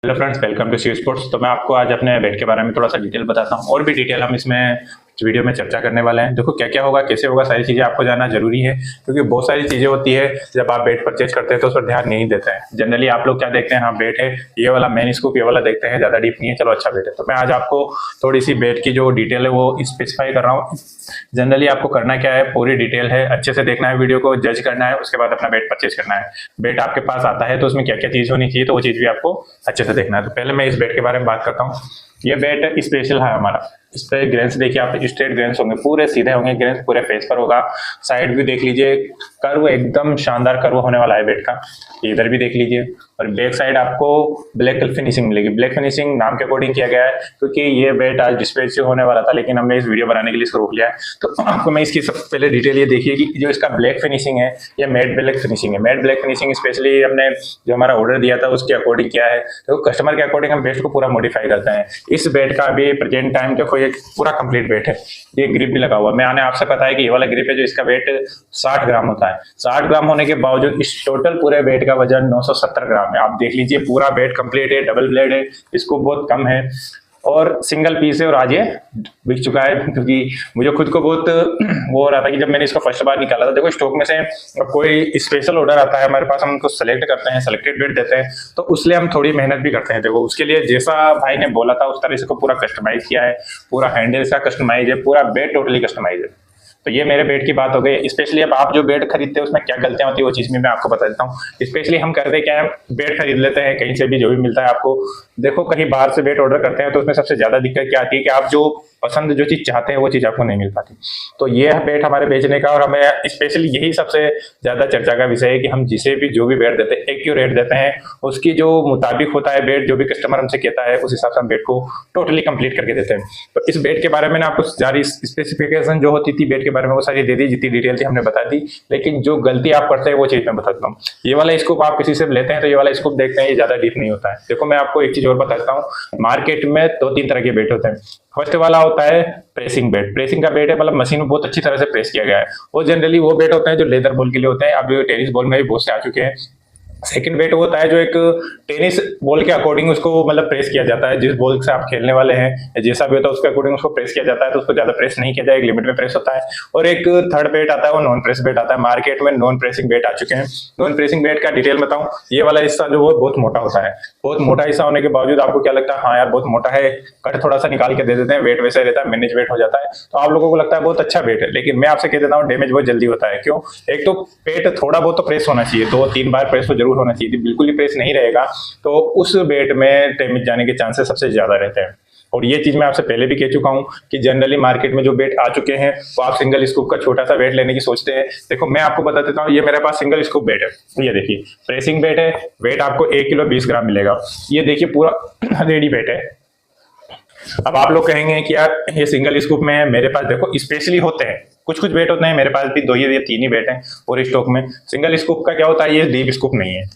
Hello friends, welcome to C sports. तो मैं आपको आज अपने बेट के बारे में थोड़ा सा डिटेल बताता हूँ और भी डिटेल हम इसमें वीडियो में चर्चा करने वाले हैं। देखो क्या क्या होगा, कैसे होगा, सारी चीज़ें आपको जानना जरूरी है क्योंकि बहुत सारी चीज़ें होती है जब आप बेट परचेज करते हैं तो उस पर ध्यान नहीं देते हैं। जनरली आप लोग क्या देखते हैं, हाँ बेट है, ये वाला मेन स्कूप ये वाला देखते हैं, ज़्यादा डीप नहीं है, चलो अच्छा बेट है। तो मैं आज आपको थोड़ी सी बेट की जो डिटेल है वो स्पेसिफाई कर रहा हूँ। जनरली आपको करना क्या है, पूरी डिटेल है, अच्छे से देखना है, वीडियो को जज करना है, उसके बाद अपना बेट परचेज करना है। बेट आपके पास आता है तो उसमें क्या क्या चीज़ होनी चाहिए, तो वो चीज़ भी आपको अच्छे से देखना है। तो पहले मैं इस बेट के बारे में बात करता हूँ। ये बेट स्पेशल है हमारा। इस पे ग्रेन्स देखिए आप, स्ट्रेट ग्रेन्स होंगे, पूरे सीधे होंगे, ग्रेन्स पूरे फेस पर होगा। साइड व्यू देख लीजिए, कर्व एकदम शानदार कर्व होने वाला है बेट का। इधर भी देख लीजिए। और बैक साइड आपको ब्लैक फिनिशिंग मिलेगी। ब्लैक फिनिशिंग नाम के अकॉर्डिंग किया गया है क्योंकि ये बेट आज डिस्पैच होने वाला था, लेकिन हमने इस वीडियो बनाने के लिए इसको रोक लिया है। तो आपको मैं इसकी सबसे पहले डिटेल ये देखिए कि जो इसका ब्लैक फिनिशिंग है ये मैट ब्लैक फिनिशिंग है। मैट ब्लैक फिनिशिंग स्पेशली हमने जो हमारा ऑर्डर दिया था उसके अकॉर्डिंग किया है, तो कस्टमर के अकॉर्डिंग हम बेट को पूरा मॉडिफाई करते हैं। इस बेट का अभी प्रेजेंट टाइम देखो ये पूरा कंप्लीट बेट है। ये ग्रिप भी लगा हुआ है। मैंने आपसे बताया कि ये वाला ग्रिप है जो इसका वेट 60 ग्राम होता है। 60 ग्राम होने के बावजूद इस टोटल पूरे बेट का वजन 970 ग्राम है। आप देख लीजिए पूरा बेट कंप्लीट है, डबल ब्लेड है, इसको बहुत कम है और सिंगल पीस है। और आज ये बिक चुका है क्योंकि मुझे खुद को बहुत वो हो रहा था कि जब मैंने इसको फर्स्ट बार निकाला था। देखो स्टॉक में से कोई स्पेशल ऑर्डर आता है हमारे पास, हम उनको सेलेक्ट करते हैं, सेलेक्टेड बेट देते हैं, तो उसलिए हम थोड़ी मेहनत भी करते हैं। देखो उसके लिए जैसा भाई ने बोला था उस तरह से पूरा कस्टमाइज किया है, पूरा हैंडल का कस्टमाइज है, पूरा बेट टोटली कस्टमाइज है। तो ये मेरे बेट की बात हो गई। स्पेशली अब आप जो बेट खरीदते हैं उसमें क्या गलतियां होती है वो चीज भी मैं आपको बता देता हूँ। स्पेशली हम करते क्या है, बेट खरीद लेते हैं कहीं से भी, जो भी मिलता है आपको। देखो कहीं बाहर से बेट ऑर्डर करते हैं तो उसमें सबसे ज्यादा दिक्कत क्या आती है कि आप जो पसंद जो चीज चाहते हैं वो चीज आपको नहीं मिल पाती। तो ये है बेट हमारे बेचने का, और हमें स्पेशली यही सबसे ज्यादा चर्चा का विषय है कि हम जिसे भी जो भी बेट देते हैं एक्यूरेट देते हैं, उसकी जो मुताबिक होता है बेट, जो भी कस्टमर हमसे कहता है उस हिसाब से हम बेट को टोटली कंप्लीट करके देते हैं। तो इस बेट के बारे में आपको सारी स्पेसिफिकेशन जो होती थी बेट के बारे में वो सारी दे दी, जितनी डिटेल थी हमने बता दी। लेकिन जो गलती आप करते हैं वो चीज मैं बताता हूँ। ये वाला स्कोप आप किसी से लेते हैं तो ये वाला स्कोप देखते हैं, ये ज्यादा डीप नहीं होता है। देखो मैं आपको एक चीज और बताता हूँ, मार्केट में 2-3 तरह के बेट होते हैं। फर्स्ट वाला होता है प्रेसिंग बेट। प्रेसिंग का बेट है मतलब मशीन में बहुत अच्छी तरह से प्रेस किया गया है। वो जनरली वो बेट होता है जो लेदर बॉल के लिए होता है। अब टेनिस बॉल में भी बहुत से आ चुके हैं। सेकंड बेट होता है जो एक टेनिस बॉल के अकॉर्डिंग उसको मतलब प्रेस किया जाता है, जिस बॉल से आप खेलने वाले हैं जैसा भी होता है उसके अकॉर्डिंग उसको प्रेस किया जाता है, तो उसको ज्यादा प्रेस नहीं किया जाए, एक लिमिट में प्रेस होता है। और एक थर्ड बेट आता है वो नॉन प्रेस बेट आता है। मार्केट में नॉन प्रेसिंग बेट आ चुके हैं। नॉन प्रेसिंग बेट का डिटेल बताऊं, ये वाला हिस्सा जो वो बहुत मोटा होता है। बहुत मोटा हिस्सा होने के बावजूद आपको क्या लगता है, हाँ यार बहुत मोटा है, कट थोड़ा सा निकाल के दे देते हैं, वेट वैसे रहता है, मैनेज वेट हो जाता है, तो आप लोगों को लगता है बहुत अच्छा वेट है। लेकिन मैं आपसे कह देता हूँ डैमेज बहुत जल्दी होता है। क्यों? एक तो पेट थोड़ा बहुत तो प्रेस होना चाहिए, 2-3 बार प्रेस तो जरूर होना चाहिए। बिल्कुल ही प्रेस नहीं रहेगा तो उस बेट में डैमेज जाने के चांसेस सबसे ज्यादा रहते हैं। और ये चीज मैं आपसे पहले भी कह चुका हूं कि जनरली मार्केट में जो बेट आ चुके हैं वो आप सिंगल स्कूप का छोटा सा बेट लेने की सोचते हैं। देखो मैं आपको बता देता हूं, ये मेरे पास सिंगल स्कूप बेट है। ये देखिए प्रेसिंग बेट है, वेट आपको 1 किलो 20 ग्राम मिलेगा। ये देखिए पूरा रेडी बेट है। अब आप लोग कहेंगे कि यार ये सिंगल स्कूप में है, मेरे पास देखो स्पेशली होते हैं कुछ कुछ बेट होते हैं, मेरे पास भी 2 या 3 ही बेट हैं और स्टॉक में। सिंगल स्कूप का क्या होता है, ये डीप स्कूप नहीं है।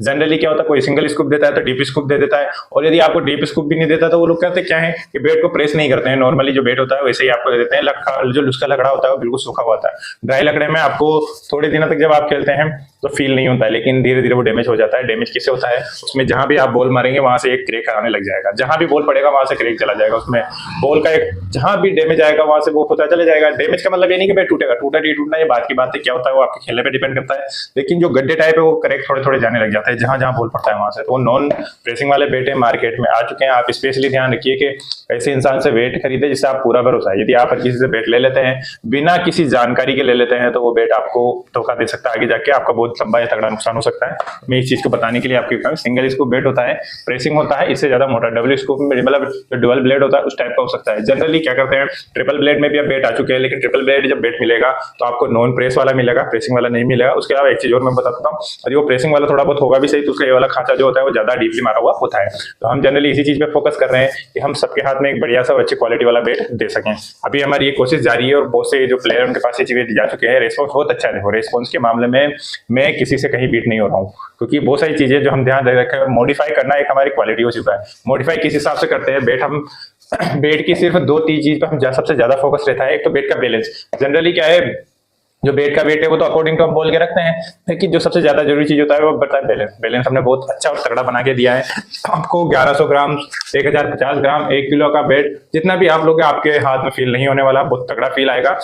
जनरली क्या होता है, कोई सिंगल स्कूप देता है तो डीप स्कूप दे देता है, और यदि आपको डीप स्कूप भी नहीं देता तो वो लोग कहते क्या है कि बेट को प्रेस नहीं करते हैं, नॉर्मली जो बेट होता है वैसे ही आपको दे देते हैं। जो उसका लकड़ा होता है वो बिल्कुल सूखा हुआ होता है। ड्राई लकड़े में आपको थोड़े दिनों तक जब आप खेलते हैं तो फील नहीं होता है, लेकिन धीरे धीरे वो डैमेज हो जाता है। डैमेज किससे होता है, उसमें जहां भी आप बॉल मारेंगे वहां से एक क्रैक आने लग जाएगा, जहां भी बॉल पड़ेगा वहां से क्रैक चला जाएगा, उसमें बॉल का एक जहां भी डैमेज आएगा वहां से वो होता चला जाएगा। डैमेज का मतलब ये नहीं कि बेट टूटेगा, टूटा नहीं टूटना ये बात की बात है, क्या होता है वो आपके खेलने पे डिपेंड करता है। लेकिन जो गड्ढे टाइप है वो क्रैक थोड़े थोड़े जाने लग जाते हैं जहां जहां बॉल पड़ता है वहां से। तो नॉन प्रेसिंग वाले बेटे मार्केट में आ चुके हैं। आप स्पेशली ध्यान रखिए कि ऐसे इंसान से बेट खरीदे जिससे आप पूरा भरोसा है। यदि आप किसी से बेट ले लेते हैं बिना किसी जानकारी के ले लेते हैं तो वो बेट आपको धोखा दे सकता है, आगे जाके आपका बहुत लंबा या तगड़ा नुकसान हो सकता है। मैं इस चीज को बताने के लिए आपके कहूँ, सिंगल स्कूप बेट होता है, प्रेसिंग होता है, इससे ज्यादा मोटा डबल स्कूप में मतलब डुअल ब्लेड होता है उस टाइप का हो सकता है। जनरली क्या करते हैं, ट्रिपल ब्लेड में भी अब बेट आ चुके हैं, लेकिन ट्रिपल ब्लेड जब बेट मिलेगा तो आपको नॉन प्रेस वाला मिलेगा, प्रेसिंग वाला नहीं मिलेगा। उसके अलावा एक चीज और मैं बताता हूँ, यदि वो प्रेसिंग वाला थोड़ा बहुत होगा भी सही तो उसका ये वाला खांचा जो होता है वो ज्यादा डीपली मारा हुआ होता है। तो हम जनरली इसी चीज पे फोकस कर रहे हैं कि हम सबके हाथ में एक बढ़िया सा अच्छी क्वालिटी वाला बेट दे सकें। अभी हमारी ये कोशिश जारी है और बहुत से जो प्लेयर उनके पास ये चीजें जा चुके हैं, रेस्पॉन्स बहुत अच्छा है। देखो रेस्पॉन्स के मामले में मैं किसी से कहीं बीट नहीं हो रहा हूँ, क्योंकि बहुत सारी चीजें जो हम ध्यान दे रखे हैं, मॉडिफाई करना एक हमारी क्वालिटी हो चुका है। मॉडिफाई किस हिसाब से करते हैं बेट, हम बेट की सिर्फ 2-3 चीज पर हम सबसे ज्यादा फोकस रहता है। एक तो बेट का बैलेंस। जनरली क्या है, जो बेड का वेट है वो तो अकॉर्डिंग टू हम बोल के रखते हैं, लेकिन जो सबसे ज्यादा जरूरी चीज होता है वो बताए बैलेंस। बैलेंस हमने बहुत अच्छा और तगड़ा बना के दिया है आपको। 1100 ग्राम, 1050 ग्राम, 1 किलो का बेड जितना भी आप लोग आपके हाथ में फील नहीं होने वाला, बहुत तगड़ा फील आएगा।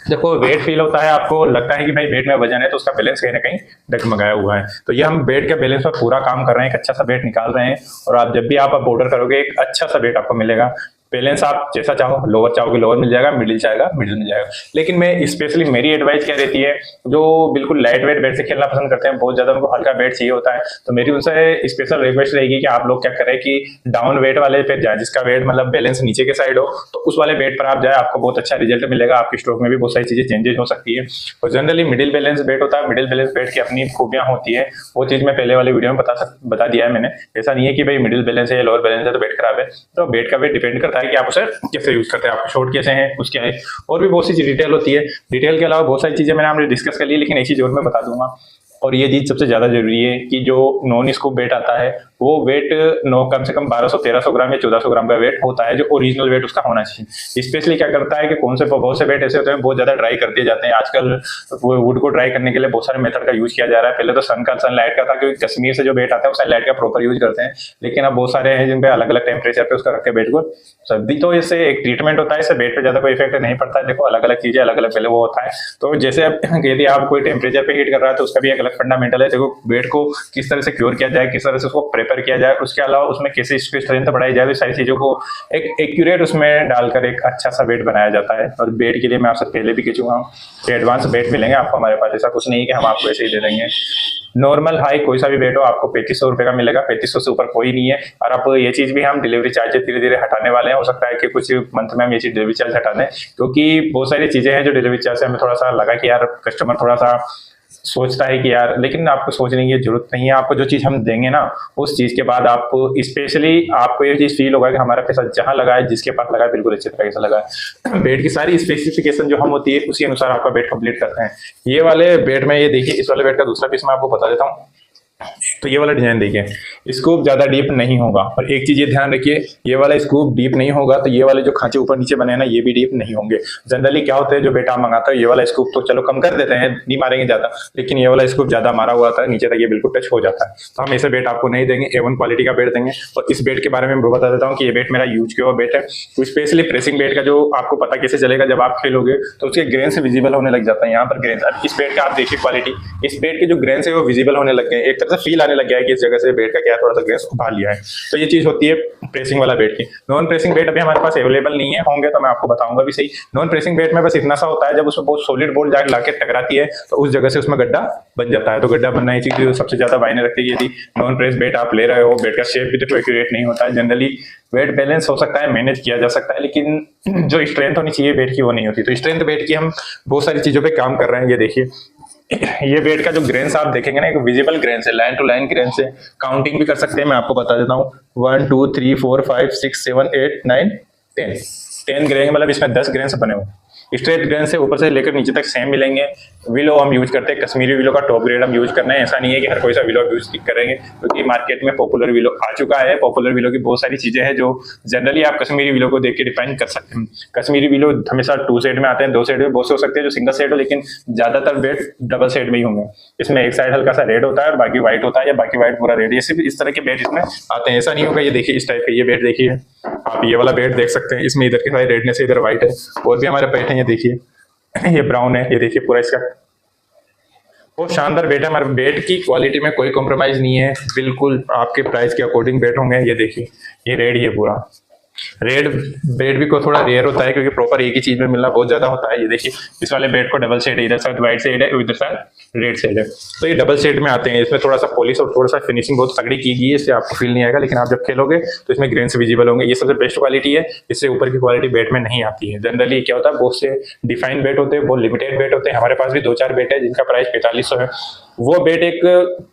देखो वेट फील होता है, आपको लगता है कि भाई वेट में वजन है, तो उसका बैलेंस कहीं ना कहीं डगमगाया हुआ है। तो ये हम वेट के बैलेंस पर पूरा काम कर रहे हैं, एक अच्छा सा वेट निकाल रहे हैं। और आप जब भी आप ऑर्डर करोगे एक अच्छा सा वेट आपको मिलेगा। बैलेंस आप जैसा चाहो, लोअर चाहोगे लोअर मिल जाएगा, मिडिल चाहेगा मिडिल मिल जाएगा। लेकिन मैं स्पेशली मेरी एडवाइस क्या रहती है, जो बिल्कुल लाइट वेट बेड से खेलना पसंद करते हैं, बहुत ज्यादा उनको हल्का बेड चाहिए होता है, तो मेरी उनसे स्पेशल रिक्वेस्ट रहेगी कि आप लोग क्या करें कि डाउन वेट वाले पे जाए, जिसका वेट मतलब बैलेंस नीचे के साइड हो, तो उस वाले बेड पर आप जाए, आपको बहुत अच्छा रिजल्ट मिलेगा। आपके स्ट्रोक में भी बहुत सारी चीजें चेंजेस हो सकती है। और जनरली मिडिल बैलेंस बेड होता है, मिडिल बैलेंस बेड की अपनी खूबियां होती है, वो चीज मैं पहले वाले वीडियो में बता दिया है मैंने। ऐसा नहीं है कि भाई मिडिल बैलेंस है, लोअर बैलेंस है तो बेड खराब है। तो बेड का वेट डिपेंड करता है कि आप उसे कैसे यूज करते हैं, आपके शॉर्ट कैसे हैं, उसके है। और भी बहुत सी डिटेल होती है। डिटेल के अलावा बहुत सारी चीजें मैंने आपने डिस्कस कर ली, लेकिन एक चीज और मैं बता दूंगा, और ये चीज सबसे ज्यादा जरूरी है कि जो नॉन स्कूप वेट आता है वो वेट कम से कम 1200-1300 ग्राम या 1400 ग्राम का वेट होता है, जो ओरिजिनल वेट उसका होना चाहिए। स्पेशली क्या करता है कि बहुत से वेट ऐसे होते हैं बहुत ज्यादा ड्राई कर दिए जाते हैं। आजकल वुड को ड्राई करने के लिए बहुत सारे मेथड का यूज किया जा रहा है। पहले तो सनलाइट का था, क्योंकि कश्मीर से जो वेट आता है वो सनलाइट का प्रॉपर यूज करते हैं। लेकिन अब बहुत सारे हैं जिनपे अलग अलग टेम्परेचर पे उसका रख के वेट को सर्दी, तो इससे एक ट्रीटमेंट होता है, इससे वेट पे ज्यादा कोई इफेक्ट नहीं पड़ता है। देखो अलग अलग चीजें अलग अलग पहले वो होता है। तो जैसे यदि आप कोई टेम्परेचर पे हीट कर रहा है तो उसका भी एक अलग फंडामेंटल है। देखो वेट को किस तरह से क्योर किया जाए, किस तरह से उसको प्रेपर किया जाए, उसके अलावा उसमें कैसे इसकी स्ट्रेंथ बढ़ाई जाए, सारी चीजों को एक एक्यूरेट उसमें डालकर एक अच्छा सा वेट बनाया जाता है। और बेड के लिए मैं आपसे पहले भी कह चुका हूँ, एडवांस बेड मिलेंगे आपको हमारे पास। ऐसा कुछ नहीं है कि हम आपको ऐसे ही दे देंगे। नॉर्मल हाई कोई सा भी बेड हो आपको 3500 रुपए का मिलेगा, 3500 से ऊपर कोई नहीं है। और अब ये चीज भी हम डिलीवरी चार्जेस धीरे धीरे हटाने वाले हैं। हो सकता है कि कुछ मंथ में हम ये चीज डिलीवरी चार्ज हटा दें, क्योंकि बहुत सारी चीजें हैं जो डिलीवरी चार्ज से हमें थोड़ा सा लगा कि यार कस्टमर थोड़ा सा सोचता है कि यार, लेकिन आपको सोचने की जरूरत नहीं है। आपको जो चीज हम देंगे ना, उस चीज के बाद आप स्पेशली आपको ये चीज फील होगा कि हमारा पैसा जहां लगा है, जिसके पास लगा है, बिल्कुल अच्छे तरीके से लगा है। बेड की सारी स्पेसिफिकेशन जो हम होती है उसी अनुसार आपका बेड कंप्लीट करते हैं। ये वाले बेड में, ये देखिए इस वाले बेड का दूसरा पीस मैं आपको बता देता हूँ। तो ये वाला डिजाइन देखिए, स्कूप ज्यादा डीप नहीं होगा। और एक चीज ये ध्यान रखिए, ये वाला स्कूप डीप नहीं होगा तो ये वाले जो खांचे ऊपर नीचे बने हैं ना, ये भी डीप नहीं होंगे। जनरली क्या होता है, जो बेटा मंगाता है ये वाला स्कूप तो चलो कम कर देते हैं, नहीं मारेंगे ज्यादा, लेकिन ये वाला स्कूप ज्यादा मारा हुआ था नीचे तक, ये बिल्कुल टच हो जाता है। तो हम ऐसे बेट आपको नहीं देंगे, A1 क्वालिटी का बेट देंगे। और इस बेट के बारे में मैं बता देता हूँ कि ये बेट मेरा यूज किया हुआ बेट है। तो स्पेशली प्रेसिंग बेट का जो आपको पता कैसे चलेगा, जब आप खेलोगे तो उसके ग्रेन से विजिबल होने लग जाता है। यहाँ पर ग्रेन, इस बेट का आप देखिए क्वालिटी, इस बेट के जो ग्रेन है वो विजिबल होने लग गए, एक तरह से फील आने लग गया है कि इस जगह से बेड का क्या थोड़ा सा गैस उभार लिया है। तो ये चीज होती है प्रेसिंग वाला बेड की। नॉन प्रेसिंग बेड अभी हमारे पास अवेलेबल नहीं है, होंगे तो मैं आपको बताऊंगा भी सही। नॉन प्रेसिंग बेड में बस इतना सा होता है, जब उसमें बहुत सॉलिड बोल्ट जाके लाके टकराती है तो उस जगह से उसमें गड्ढा बन जाता है। तो गड्ढा बनना ही चीज सबसे ज्यादा मायने रखती है। यदि नॉन प्रेस बेड आप ले रहे हो, बेड का शेप भी देखो एक्यूरेट नहीं होता है। जनरली वेट बैलेंस हो सकता है, मैनेज किया जा सकता है, लेकिन जो स्ट्रेंथ होनी चाहिए बेड की वो नहीं होती। तो स्ट्रेंथ बेड की हम बहुत सारी चीजों पे काम कर रहे हैं। ये देखिए, ये बेड का जो ग्रेन्स आप देखेंगे ना, एक विजिबल ग्रेन्स है, लाइन टू लाइन ग्रेन्स है। काउंटिंग भी कर सकते हैं, मैं आपको बता देता हूँ। 1 2 3 4 5 6 7 8 9 10 ग्रेन, मतलब इसमें 10 ग्रेन्स बने हुए। स्ट्रेट ग्रेन से ऊपर से लेकर नीचे तक सेम मिलेंगे। विलो हम यूज करते हैं, कश्मीरी विलो का टॉप ग्रेड हम यूज करना है। ऐसा नहीं है कि हर कोई सा विलो यूज करेंगे, क्योंकि मार्केट में पॉपुलर विलो आ चुका है। पॉपुलर विलो की बहुत सारी चीजें हैं जो जनरली आप कश्मीरी विलो को देख के डिफाइन कर सकते हैं। कश्मीरी विलो हमेशा 2 सेट में आते हैं, 2 सेट में बहुत से हो सकते हैं जो सिंगल सेट हो, लेकिन ज्यादातर बेड डबल सेट में ही होंगे। इसमें एक साइड हल्का सा रेड होता है और बाकी व्हाइट होता है, या बाकी व्हाइट पूरा रेड, ये सिर्फ इस तरह के बेड इसमें आते हैं। ऐसा नहीं होगा, ये देखिए इस टाइप का ये बेड देखिए आप, ये वाला बेड देख सकते हैं, इसमें इधर के साइड रेडनेस है, इधर व्हाइट है। और भी हमारे बेड है, ये देखिए ये ब्राउन है, ये देखिए पूरा इसका बहुत शानदार बेड है। हमारे बेड की क्वालिटी में कोई कॉम्प्रोमाइज नहीं है, बिल्कुल आपके प्राइस के अकॉर्डिंग बेड होंगे। ये देखिए ये रेड, ये पूरा रेड बेड भी को थोड़ा रेयर होता है, क्योंकि प्रॉपर एक ही चीज में मिलना बहुत ज्यादा होता है। ये देखिए इस वाले बेड को डबल शेड है, इधर साइड व्हाइट शेड है, इधर साइड रेड शेड है। तो ये डबल शेड में आते हैं। इसमें थोड़ा सा पॉलिश और थोड़ा सा फिनिशिंग बहुत तगड़ी की गई है, इससे आपको फील नहीं आएगा, लेकिन आप जब खेलोगे तो इसमें ग्रेन से विजिबल होंगे। ये सबसे बेस्ट क्वालिटी है, इससे ऊपर की क्वालिटी बेड में नहीं आती है। जनरली क्या होता है, बहुत से डिफाइंड बेड होते हैं, बहुत लिमिटेड बेड होते हैं। हमारे पास भी 2-4 बेड है जिनका प्राइस 4500 है। वो बेड एक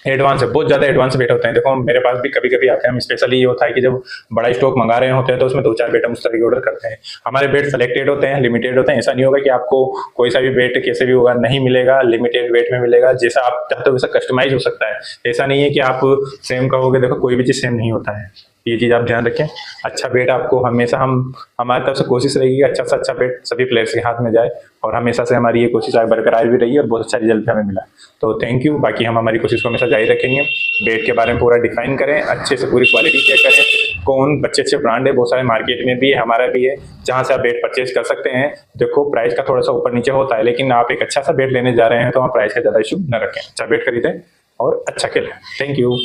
एडवांस है, बहुत ज्यादा एडवांस बेट होते हैं। देखो मेरे पास भी कभी कभी आते हैं, हम स्पेशली ये होता है कि जब बड़ा स्टॉक मंगा रहे होते हैं तो उसमें 2-4 बेट हम उस तरह के ऑर्डर करते हैं। हमारे बेट सेलेक्टेड होते हैं, लिमिटेड होते हैं। ऐसा नहीं होगा कि आपको कोई सा भी बेट कैसे भी होगा, नहीं मिलेगा, लिमिटेड बेट में मिलेगा। जैसा आप चाहते हो वैसा कस्टमाइज हो सकता है। ऐसा नहीं है कि आप सेम कहोगे, देखो कोई भी चीज सेम नहीं होता है। ये चीज़ आप ध्यान रखें। अच्छा बैट आपको हमेशा हमारी तरफ से कोशिश रहेगी अच्छा से अच्छा बैट सभी प्लेयर्स के हाथ में जाए, और हमेशा से हमारी ये कोशिश आगे बरकरार भी रही है और बहुत अच्छा रिजल्ट हमें मिला। तो थैंक यू। बाकी हम हमारी कोशिश को हमेशा जारी रखेंगे। बैट के बारे में पूरा डिफाइन करें, अच्छे से पूरी क्वालिटी चेक करें, कौन अच्छे ब्रांड है, बहुत सारे मार्केट में भी है, हमारा भी है, जहाँ से आप बैट परचेज कर सकते हैं। देखो प्राइस का थोड़ा सा ऊपर नीचे होता है, लेकिन आप एक अच्छा सा बैट लेने जा रहे हैं तो आप प्राइस का ज़्यादा इशू न रखें, अच्छा बैट खरीदें और अच्छा खेलें। Thank you.